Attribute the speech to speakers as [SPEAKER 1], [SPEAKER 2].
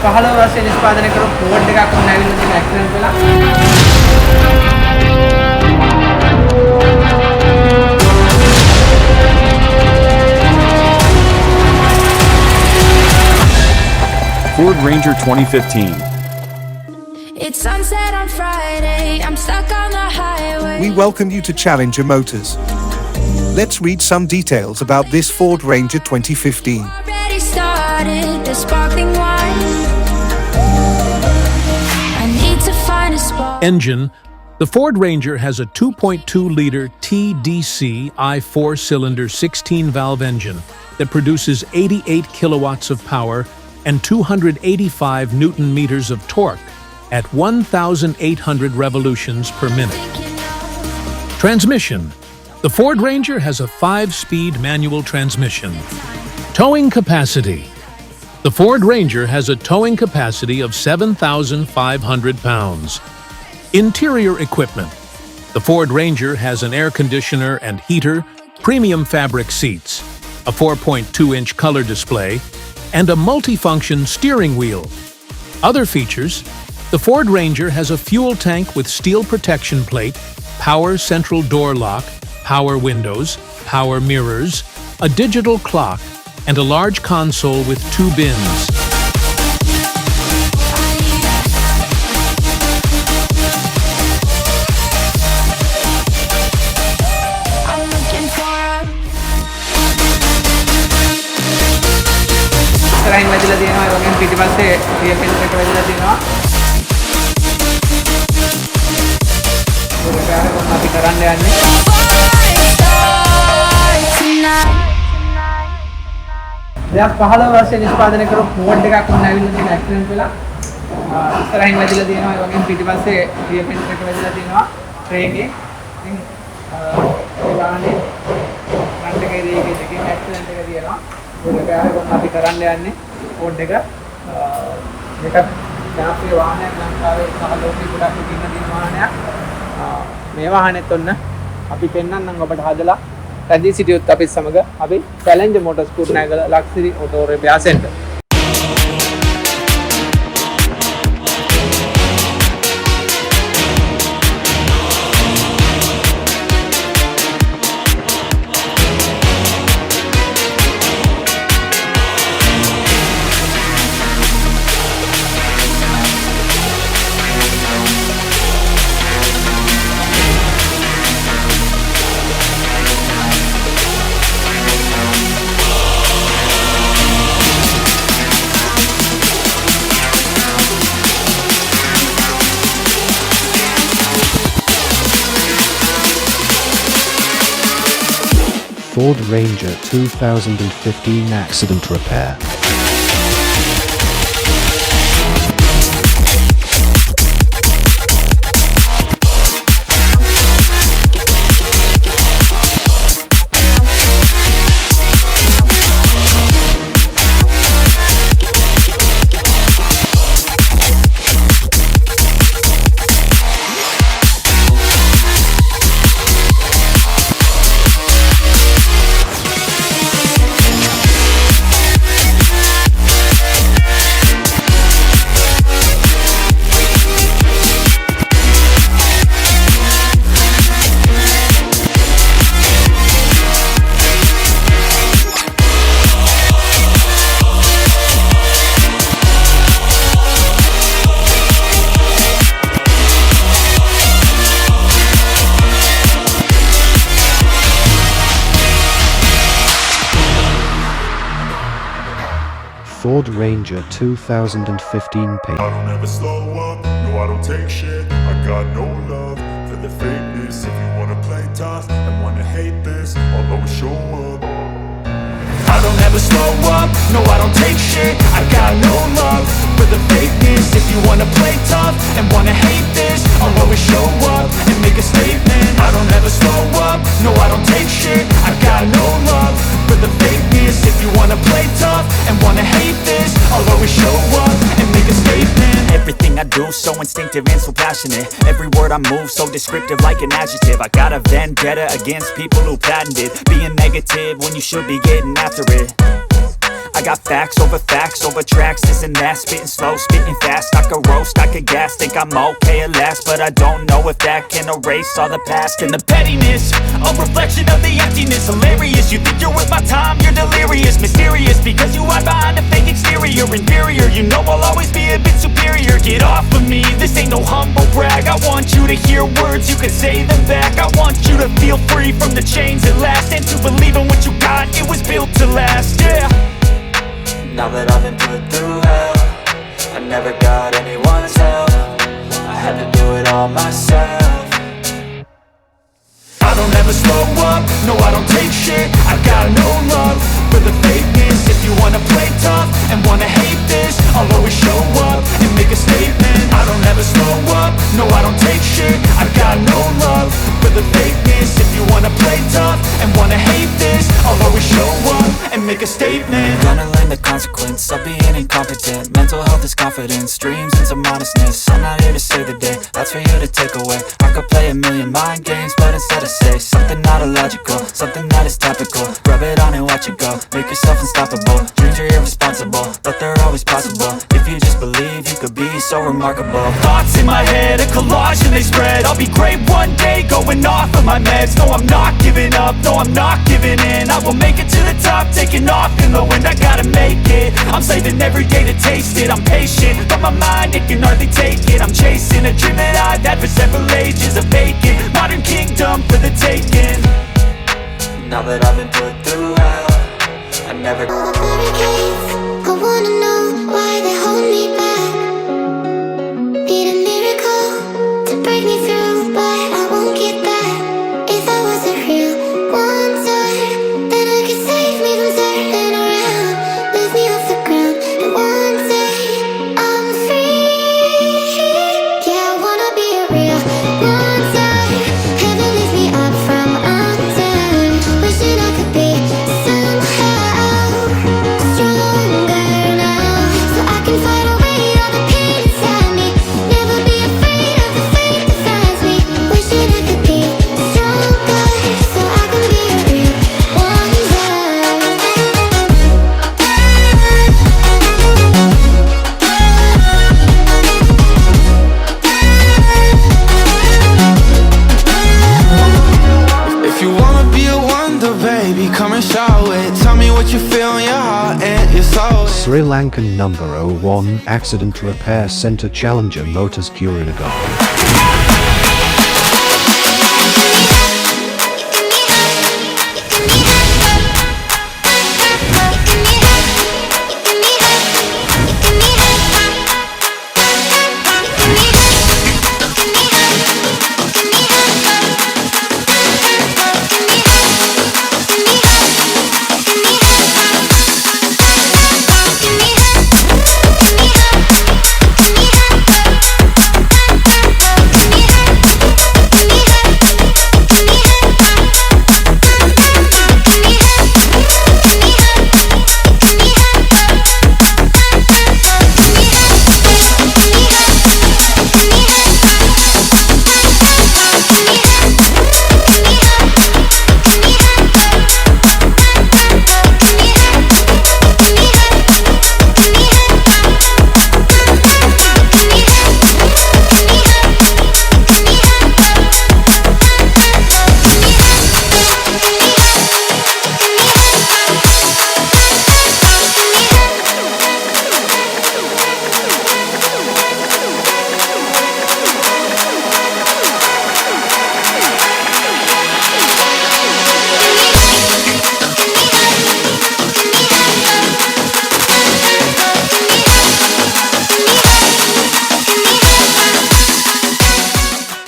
[SPEAKER 1] 2015 වර්ෂයේ නිෂ්පාදනය කරපු ෆෝඩ් එකක් වුණ ඇවිල්ලා තියෙන ඇක්සිඩන්ට් වෙලා.
[SPEAKER 2] Ford Ranger 2015.
[SPEAKER 3] It's sunset on Friday, I'm stuck on the highway.
[SPEAKER 4] We welcome you to Challenger Motors. Let's read some details about this Ford Ranger 2015.
[SPEAKER 3] Already started the sparkling wine. I need to find a spot.
[SPEAKER 5] Engine. The Ford Ranger has a 2.2-liter TDC I4-cylinder 16-valve engine that produces 88 kilowatts of power and 285 newton-meters of torque at 1,800 revolutions per minute. Transmission. The Ford Ranger has a 5-speed manual transmission. Towing capacity. The Ford Ranger has a towing capacity of 7,500 pounds. Interior equipment. The Ford Ranger has an air conditioner and heater, premium fabric seats, a 4.2-inch color display, and a multifunction steering wheel. Other features: the Ford Ranger has a fuel tank with steel protection plate, power central door lock, power windows, power mirrors, a digital clock, and a large console with 2 bins.
[SPEAKER 3] I'm looking for a
[SPEAKER 1] ඉස්සරහින් වැදිලා තියෙනවා ඒ වගේම පිටිපස්සේ rear fence එක වැදිලා තියෙනවා. ඒක අපි කරන්න යන්නේ.
[SPEAKER 3] tonight.
[SPEAKER 1] 2015 වර්ෂයේ නිෂ්පාදනය කරපු ෆෝඩ් එකක් වුණ ඇවිල්ලා තියෙන ඇක්සිඩන්ට් වෙලා. ඉස්සරහින් වැදිලා තියෙනවා ඒ වගේම පිටිපස්සේ රියර් ෆෙන්ස් එක වැදිලා තියෙනවා. ට්‍රේ එකේ. ඉතින් ඒ වාහනේ ෆ්‍රන්ට් එකේ රියර් එකේ ඇක්සිඩන්ට් එක තියෙනවා. ඒක අපි කරන්න යන්නේ ෆෝඩ් එක. මේක ජනප්‍රිය වාහනයක් ලංකාවේ සහ ලෝකෙ ගොඩක් ඉන්න තියෙන වාහනයක්. මේ වාහනේත් ඔන්න අපි පෙන්නන්නම් ඔබට හදලා රැඳී සිටියොත් අපි සමග අපි challenger motors Kurunegala Laksiri auto repair centre.
[SPEAKER 6] Ford Ranger 2015 accident repair. Ford Ranger 2015 paint.
[SPEAKER 7] I don't ever slow up, no I don't take shit. I got no love for the fakeness. If you wanna play tough and wanna hate this, I'll always show up. I don't ever slow up, no I don't take shit. I got no love for the fakeness. If you wanna play tough and wanna hate this, I'll always show up and make a statement. I don't ever slow up, no I don't take shit. I got no love for the fakeness. If you wanna play tough and wanna hate this, I'll always show up and make a statement.
[SPEAKER 8] Everything I do so instinctive and so passionate. Every word I move so descriptive like an adjective. I got a vendetta against people who patented being negative when you should be getting after it. I got facts over tracks, this and that. Spitting slow, spitting fast, I could roast, I could gas. Think I'm okay at last, but I don't know if that can erase all the past. And the pettiness, a reflection of the emptiness. Hilarious, you think you're worth my time, you're delirious. Mysterious, because you hide behind a fake exterior. Inferior, you know I'll always be a bit superior. Get off of me, this ain't no humble brag. I want you to hear words, you can say them back. I want you to feel free from the chains at last, and to believe in what you got, it was built to last, yeah.
[SPEAKER 9] Now that I've been put through hell, I never got anyone's help, I had to do it all myself.
[SPEAKER 8] I don't ever slow up, no I don't take shit. I got no love for the fakeness. If you wanna play tough and wanna hate this, I'll always show up and make a statement. I don't ever slow up, no I don't take shit. I got no love for the fakeness. If you wanna play tough and wanna hate this, I'll always show up and make a statement.
[SPEAKER 9] Gonna learn the consequence of being incompetent. Mental health is confidence, dreams and some honestness. I'm not here to save the day, that's for you to take away. I could play a million mind games, but instead I say something not illogical, something that is topical. Rub it on and watch it go, make yourself unstoppable. Dreams are irresponsible, but they're always possible. If you just believe, you could be so remarkable.
[SPEAKER 8] Thoughts in my head, a collage and they spread. I'll be great one day, going off of my meds. No, I'm not giving up, no, I'm not giving in. I will make it to the top, taking off in the wind. I gotta make it, I'm saving every day to taste it. I'm patient, but my mind, it can hardly take it. I'm chasing a dream that I've had for several ages. A vacant, modern kingdom for the taking.
[SPEAKER 9] Now that I've been put through hell, I never
[SPEAKER 10] I wanna know why they hold me back. Need a miracle to break me through, but I won't get that. If I wasn't real one time, then I could save me from turning around, lift me off the ground, and one day I'm free. Yeah, I wanna be a real one time. Heaven lifts me up from undone. Wishing I could be somehow stronger now, so I can fight away all the pain inside me. Never be afraid of the fate that finds me. Wishing I could be stronger, so I can be a real wonder.
[SPEAKER 11] If you wanna be a wonder, baby, come and show it. Tell me what you feel in your heart and your soul.
[SPEAKER 6] Sri Lankan number 01 Accident Repair Center Challenger Motors Kurinagar.